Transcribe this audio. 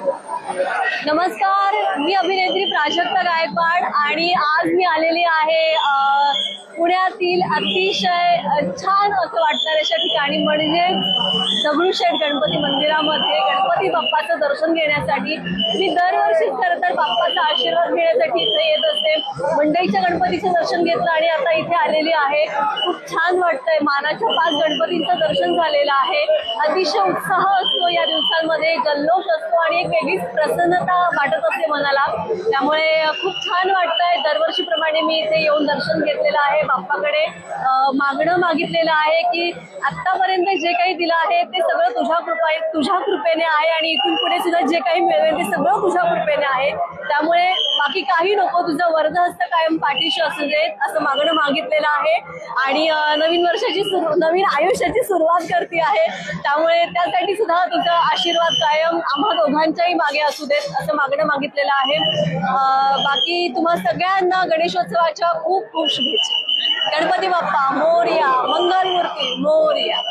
नमस्कार, मी अभिनेत्री प्राजक्ता गायकवाड आणि आज मी आलेली आहे पुण्यातील अतिशय छान असं वाटणाऱ्या अशा ठिकाणी म्हणजे दगडूशेठ गणपती मंदिरामध्ये गणपती बाप्पाचं दर्शन घेण्यासाठी। मी दरवर्षी खरं तर बाप्पाचा आशीर्वाद घेण्यासाठी इथे येत असते। मंडईच्या गणपतीचं दर्शन घेतलं आणि आता इथे आलेली आहे। खूप छान वाटतंय, मानाच्या 5 गणपतींचं दर्शन झालेलं आहे। अतिशय उत्साह असतो या दिवसांमध्ये, जल्लोष असतो आणि एक वेगळीच प्रसन्नता वाटत असते मनाला। त्यामुळे खूप छान वाटतंय। दरवर्षीप्रमाणे मी इथे येऊन दर्शन घेतलेलं आहे। बाप्पाकडे मागणं मागितलेलं आहे की आतापर्यंत जे काही दिलं आहे ते सगळं तुझ्या कृपेने आहे आणि इथून पुढे सुद्धा जे काही मिळेल ते सगळं तुझ्या कृपेने आहे। त्यामुळे बाकी काही नको, तुझं वरदहस्त कायम पाठीशी असू देत असं मागणं मागितलेलं आहे। आणि नवीन आयुष्याची सुरुवात करते आहे, त्यामुळे त्यासाठी सुद्धा तुझा आशीर्वाद कायम आम्हा दोघांच्याही मागे असू देत असं मागणं मागितलेलं आहे। बाकी तुम्हा सगळ्यांना गणेशोत्सवाच्या खूप खूप शुभेच्छा। गणपती बाप्पा मोरया, मंगलमूर्ती मोरया।